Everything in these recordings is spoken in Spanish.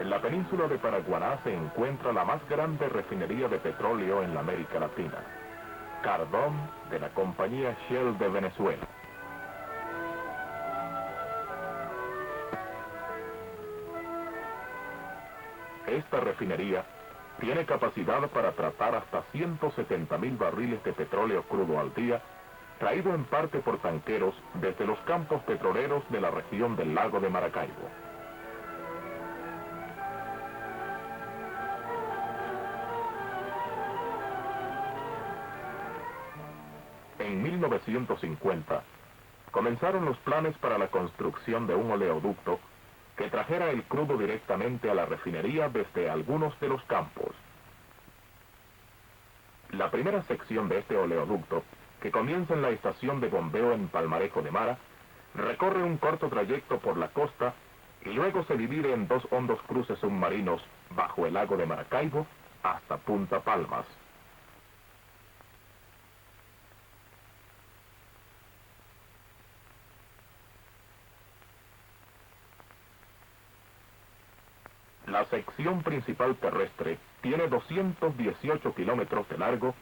En la península de Paraguaná se encuentra la más grande refinería de petróleo en la América Latina, Cardón, de la compañía Shell de Venezuela. Esta refinería tiene capacidad para tratar hasta 170.000 barriles de petróleo crudo al día, traído en parte por tanqueros desde los campos petroleros de la región del lago de Maracaibo. En 1950, comenzaron los planes para la construcción de un oleoducto que trajera el crudo directamente a la refinería desde algunos de los campos. La primera sección de este oleoducto, que comienza en la estación de bombeo en Palmarejo de Mara, recorre un corto trayecto por la costa y luego se divide en dos hondos cruces submarinos bajo el lago de Maracaibo hasta Punta Palmas. La sección principal terrestre tiene 218 kilómetros de largo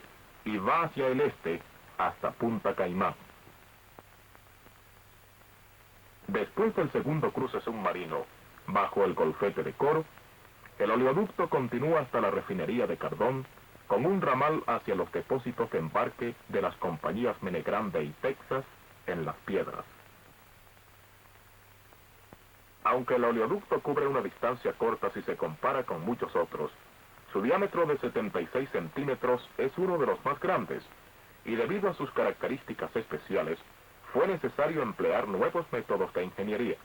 y va hacia el este hasta Punta Caimán. Después del segundo cruce submarino, bajo el golfete de Coro, el oleoducto continúa hasta la refinería de Cardón, con un ramal hacia los depósitos de embarque de las compañías Menegrande y Texas en Las Piedras. Aunque el oleoducto cubre una distancia corta si se compara con muchos otros, su diámetro de 76 centímetros es uno de los más grandes, y debido a sus características especiales, fue necesario emplear nuevos métodos de ingeniería.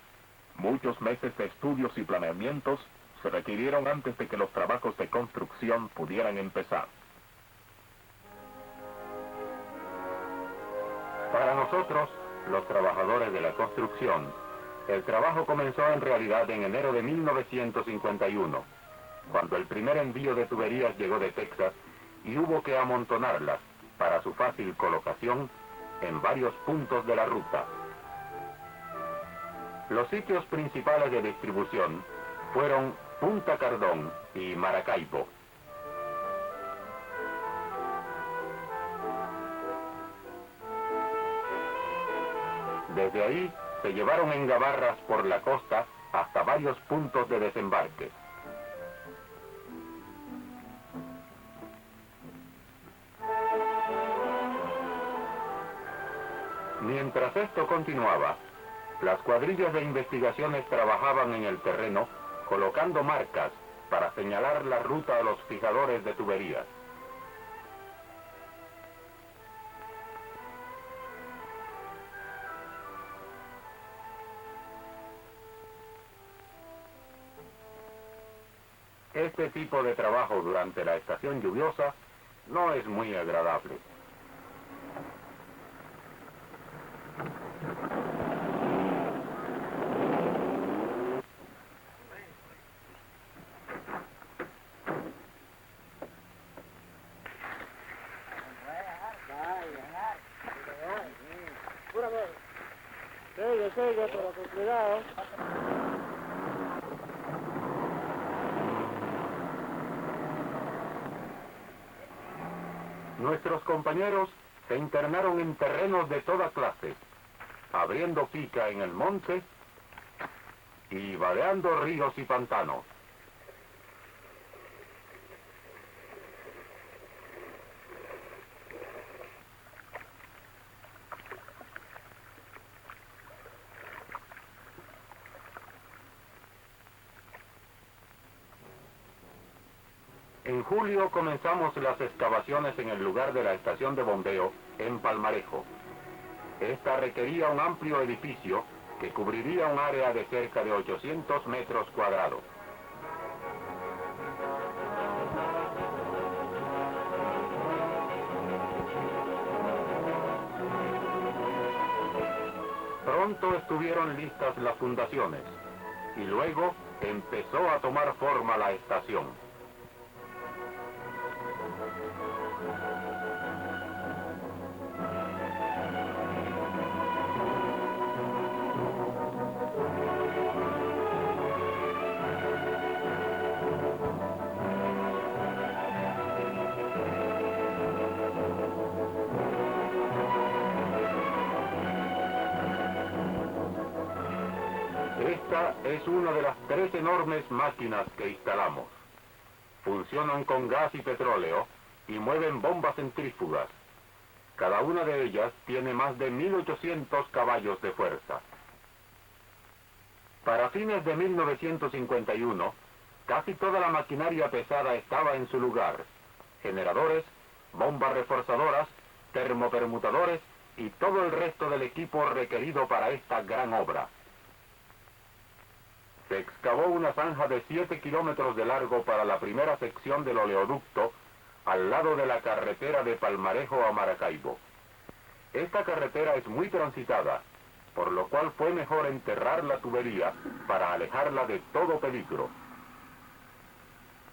Muchos meses de estudios y planeamientos se requirieron antes de que los trabajos de construcción pudieran empezar. Para nosotros, los trabajadores de la construcción, el trabajo comenzó en realidad en enero de 1951, cuando el primer envío de tuberías llegó de Texas y hubo que amontonarlas para su fácil colocación en varios puntos de la ruta. Los sitios principales de distribución fueron Punta Cardón y Maracaibo. Desde ahí se llevaron en gabarras por la costa hasta varios puntos de desembarque. Mientras esto continuaba, las cuadrillas de investigaciones trabajaban en el terreno colocando marcas para señalar la ruta a los fijadores de tuberías. Este tipo de trabajo durante la estación lluviosa no es muy agradable. Sigue, pero con cuidado. Nuestros compañeros se internaron en terrenos de toda clase, abriendo pica en el monte y vadeando ríos y pantanos. En julio comenzamos las excavaciones en el lugar de la estación de bombeo en Palmarejo. Esta requería un amplio edificio que cubriría un área de cerca de 800 metros cuadrados. Pronto estuvieron listas las fundaciones y luego empezó a tomar forma la estación. Esta es una de las 3 enormes máquinas que instalamos. Funcionan con gas y petróleo y mueven bombas centrífugas. Cada una de ellas tiene más de 1800 caballos de fuerza. Para fines de 1951, casi toda la maquinaria pesada estaba en su lugar. Generadores, bombas reforzadoras, termopermutadores y todo el resto del equipo requerido para esta gran obra. Se excavó una zanja de 7 kilómetros de largo para la primera sección del oleoducto, al lado de la carretera de Palmarejo a Maracaibo. Esta carretera es muy transitada, por lo cual fue mejor enterrar la tubería para alejarla de todo peligro.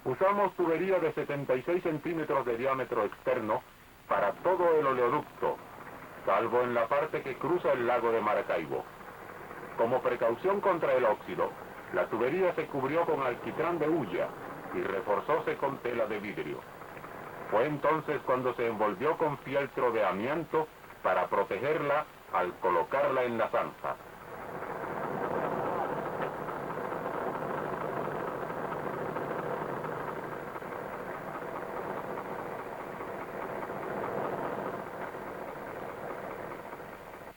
Usamos tubería de 76 centímetros de diámetro externo para todo el oleoducto, salvo en la parte que cruza el lago de Maracaibo. Como precaución contra el óxido, la tubería se cubrió con alquitrán de hulla y reforzóse con tela de vidrio. Fue entonces cuando se envolvió con fieltro de amianto para protegerla al colocarla en la zanja.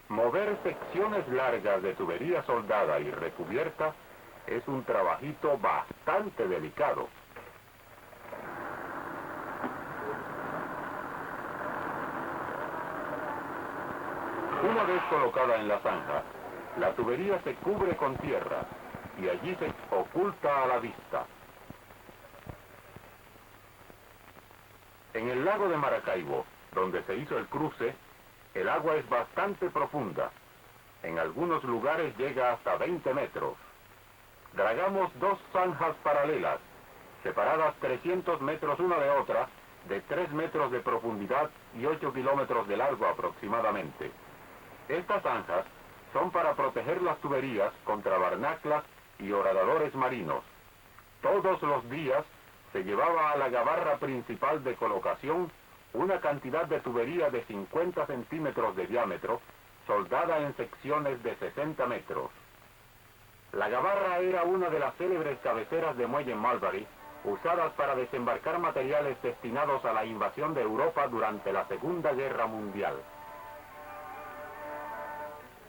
Mover secciones largas de tubería soldada y recubierta es un trabajito bastante delicado. Una vez colocada en la zanja, la tubería se cubre con tierra y allí se oculta a la vista. En el lago de Maracaibo, donde se hizo el cruce, el agua es bastante profunda. En algunos lugares llega hasta 20 metros. Dragamos 2 zanjas paralelas, separadas 300 metros una de otra, de 3 metros de profundidad y 8 kilómetros de largo aproximadamente. Estas zanjas son para proteger las tuberías contra barnaclas y horadadores marinos. Todos los días se llevaba a la gabarra principal de colocación una cantidad de tubería de 50 centímetros de diámetro, soldada en secciones de 60 metros. La gabarra era una de las célebres cabeceras de muelle Mulberry, usadas para desembarcar materiales destinados a la invasión de Europa durante la Segunda Guerra Mundial.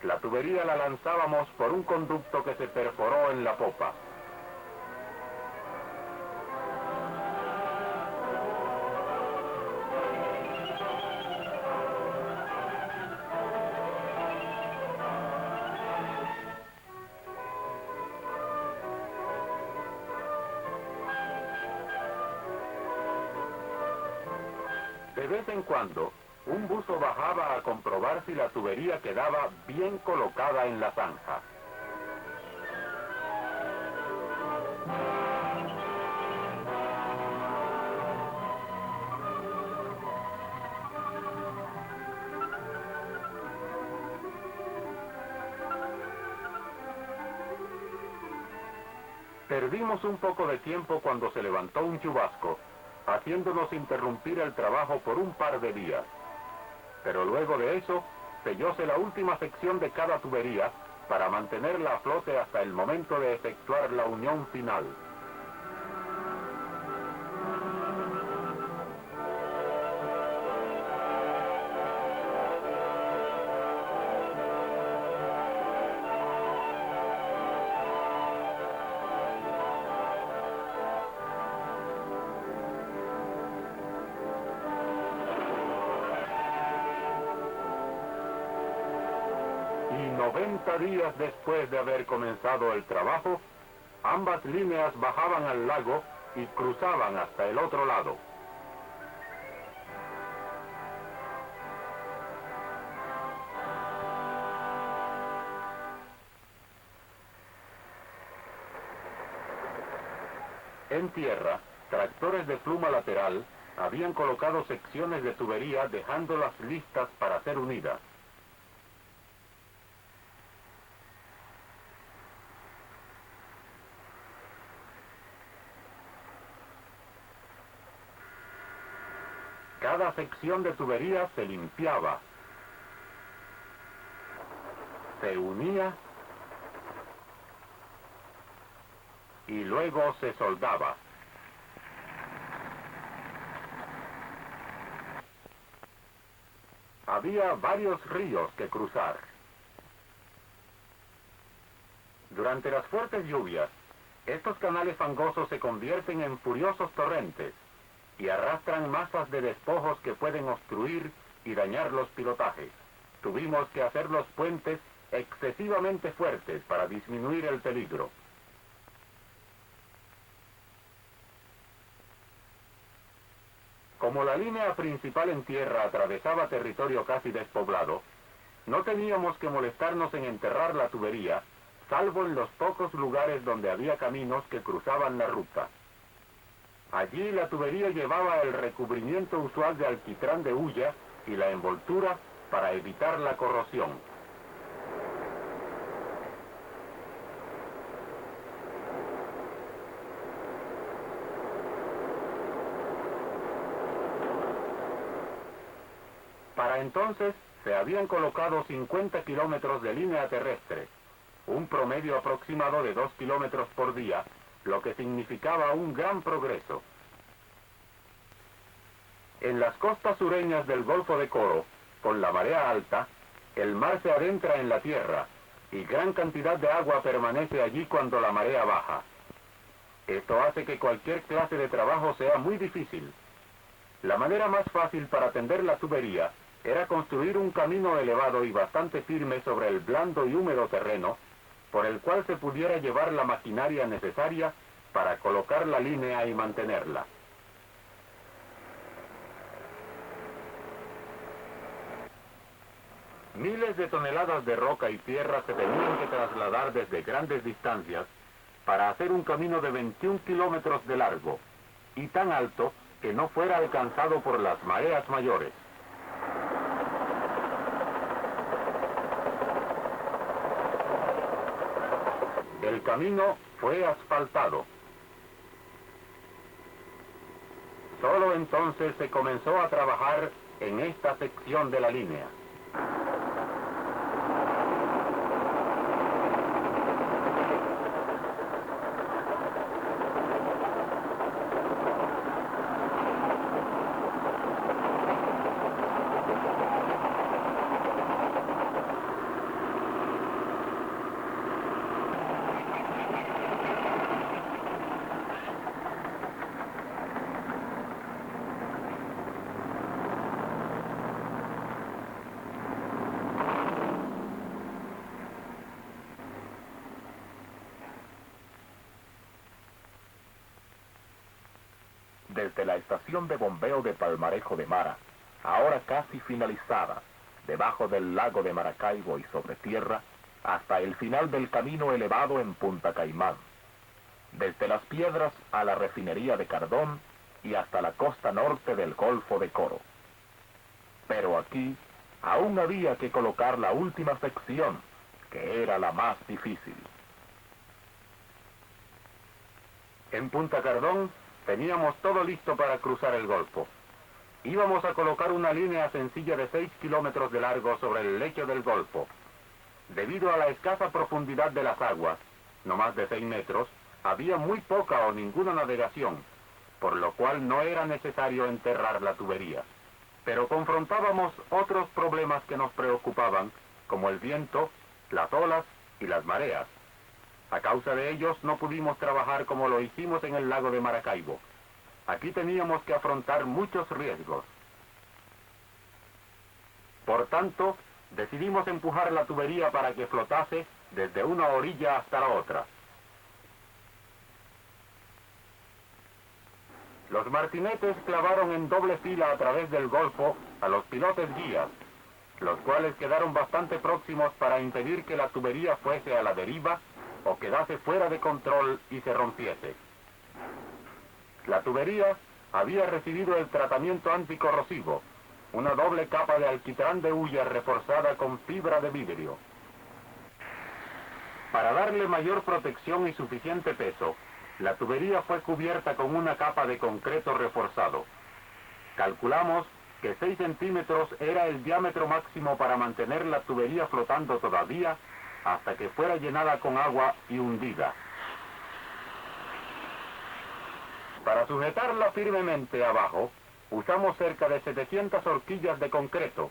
La tubería la lanzábamos por un conducto que se perforó en la popa. De vez en cuando, un buzo bajaba a comprobar si la tubería quedaba bien colocada en la zanja. Perdimos un poco de tiempo cuando se levantó un chubasco, haciéndonos interrumpir el trabajo por un par de días. Pero luego de eso, sellóse la última sección de cada tubería para mantenerla a flote hasta el momento de efectuar la unión final. Y 90 días después de haber comenzado el trabajo, ambas líneas bajaban al lago y cruzaban hasta el otro lado. En tierra, tractores de pluma lateral habían colocado secciones de tubería dejándolas listas para ser unidas. Cada sección de tubería se limpiaba, se unía y luego se soldaba. Había varios ríos que cruzar. Durante las fuertes lluvias, estos canales fangosos se convierten en furiosos torrentes y arrastran masas de despojos que pueden obstruir y dañar los pilotajes. Tuvimos que hacer los puentes excesivamente fuertes para disminuir el peligro. Como la línea principal en tierra atravesaba territorio casi despoblado, no teníamos que molestarnos en enterrar la tubería, salvo en los pocos lugares donde había caminos que cruzaban la ruta. Allí la tubería llevaba el recubrimiento usual de alquitrán de hulla y la envoltura para evitar la corrosión. Para entonces se habían colocado 50 kilómetros de línea terrestre, un promedio aproximado de 2 kilómetros por día, lo que significaba un gran progreso. En las costas sureñas del Golfo de Coro, con la marea alta, el mar se adentra en la tierra y gran cantidad de agua permanece allí cuando la marea baja. Esto hace que cualquier clase de trabajo sea muy difícil. La manera más fácil para tender la tubería era construir un camino elevado y bastante firme sobre el blando y húmedo terreno, por el cual se pudiera llevar la maquinaria necesaria para colocar la línea y mantenerla. Miles de toneladas de roca y tierra se tenían que trasladar desde grandes distancias para hacer un camino de 21 kilómetros de largo y tan alto que no fuera alcanzado por las mareas mayores. El camino fue asfaltado. Solo entonces se comenzó a trabajar en esta sección de la línea. Desde la estación de bombeo de Palmarejo de Mara, ahora casi finalizada, debajo del lago de Maracaibo y sobre tierra, hasta el final del camino elevado en Punta Caimán. Desde Las Piedras a la refinería de Cardón y hasta la costa norte del Golfo de Coro. Pero aquí aún había que colocar la última sección, que era la más difícil. En Punta Cardón teníamos todo listo para cruzar el Golfo. Íbamos a colocar una línea sencilla de 6 kilómetros de largo sobre el lecho del Golfo. Debido a la escasa profundidad de las aguas, no más de 6 metros, había muy poca o ninguna navegación, por lo cual no era necesario enterrar la tubería. Pero confrontábamos otros problemas que nos preocupaban, como el viento, las olas y las mareas. A causa de ellos no pudimos trabajar como lo hicimos en el lago de Maracaibo. Aquí teníamos que afrontar muchos riesgos. Por tanto, decidimos empujar la tubería para que flotase desde una orilla hasta la otra. Los martinetes clavaron en doble fila a través del Golfo a los pilotes guías, los cuales quedaron bastante próximos para impedir que la tubería fuese a la deriva o quedase fuera de control y se rompiese. La tubería había recibido el tratamiento anticorrosivo, una doble capa de alquitrán de hulla reforzada con fibra de vidrio. Para darle mayor protección y suficiente peso, la tubería fue cubierta con una capa de concreto reforzado. Calculamos que 6 centímetros era el diámetro máximo para mantener la tubería flotando todavía hasta que fuera llenada con agua y hundida. Para sujetarla firmemente abajo, usamos cerca de 700 horquillas de concreto,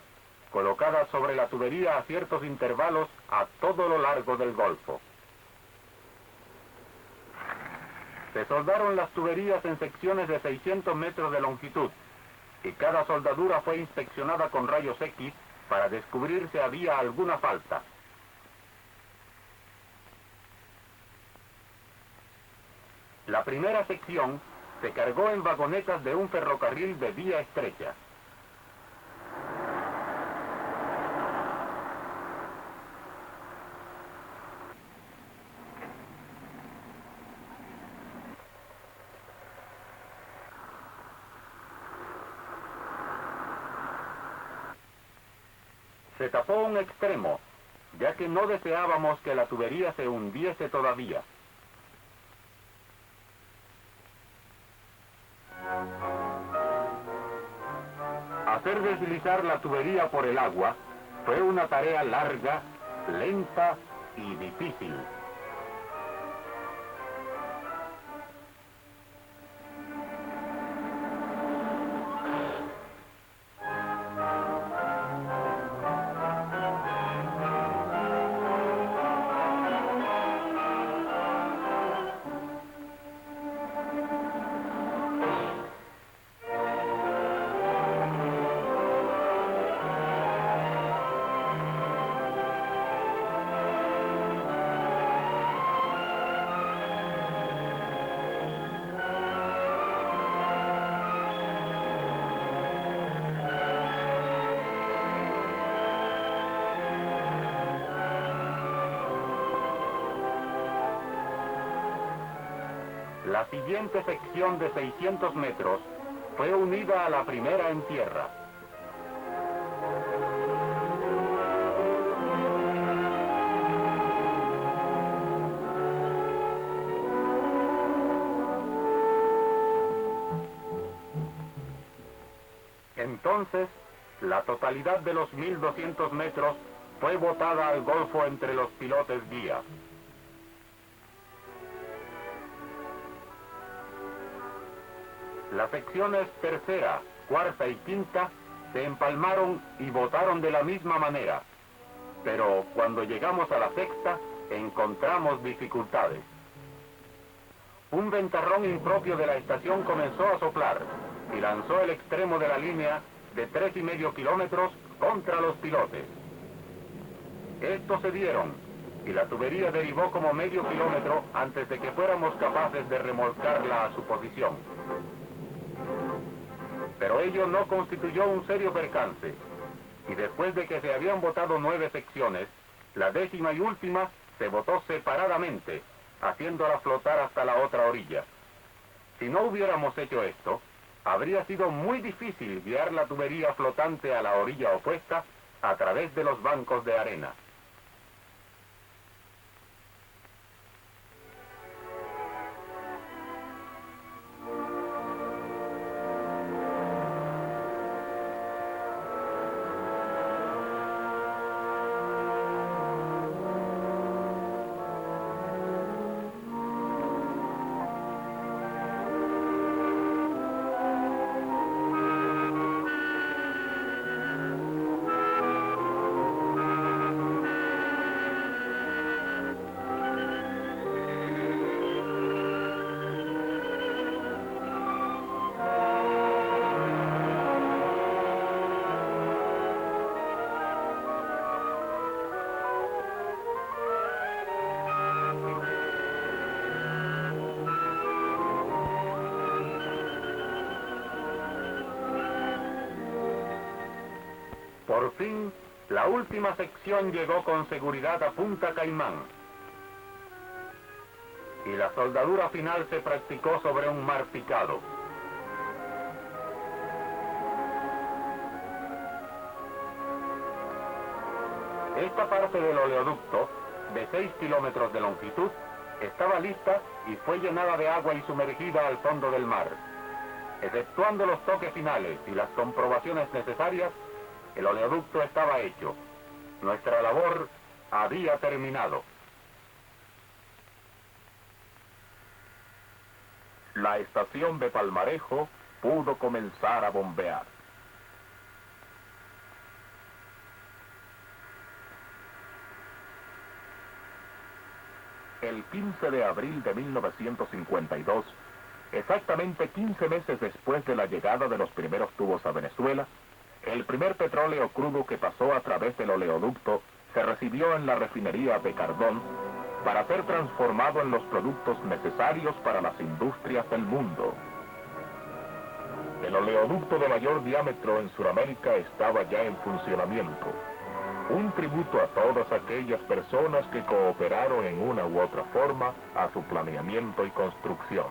colocadas sobre la tubería a ciertos intervalos a todo lo largo del golfo. Se soldaron las tuberías en secciones de 600 metros de longitud, y cada soldadura fue inspeccionada con rayos X para descubrir si había alguna falta. La primera sección se cargó en vagonetas de un ferrocarril de vía estrecha. Se tapó un extremo, ya que no deseábamos que la tubería se hundiese todavía. Hacer deslizar la tubería por el agua fue una tarea larga, lenta y difícil. La siguiente sección de 600 metros fue unida a la primera en tierra. Entonces, la totalidad de los 1200 metros fue botada al golfo entre los pilotes guía. Las secciones tercera, cuarta y quinta se empalmaron y botaron de la misma manera, pero cuando llegamos a la sexta encontramos dificultades. Un ventarrón impropio de la estación comenzó a soplar y lanzó el extremo de la línea de 3,5 kilómetros contra los pilotes. Estos se dieron y la tubería derivó como medio kilómetro antes de que fuéramos capaces de remolcarla a su posición. Pero ello no constituyó un serio percance, y después de que se habían botado 9 secciones, la 10ª y última se botó separadamente, haciéndola flotar hasta la otra orilla. Si no hubiéramos hecho esto, habría sido muy difícil guiar la tubería flotante a la orilla opuesta a través de los bancos de arena. Por fin, la última sección llegó con seguridad a Punta Caimán. Y la soldadura final se practicó sobre un mar picado. Esta parte del oleoducto, de 6 kilómetros de longitud, estaba lista y fue llenada de agua y sumergida al fondo del mar. Efectuando los toques finales y las comprobaciones necesarias, el oleoducto estaba hecho. Nuestra labor había terminado. la estación de Palmarejo pudo comenzar a bombear. El 15 de abril de 1952, exactamente 15 meses después de la llegada de los primeros tubos a Venezuela, el primer petróleo crudo que pasó a través del oleoducto se recibió en la refinería de Cardón para ser transformado en los productos necesarios para las industrias del mundo. El oleoducto de mayor diámetro en Sudamérica estaba ya en funcionamiento. Un tributo a todas aquellas personas que cooperaron en una u otra forma a su planeamiento y construcción.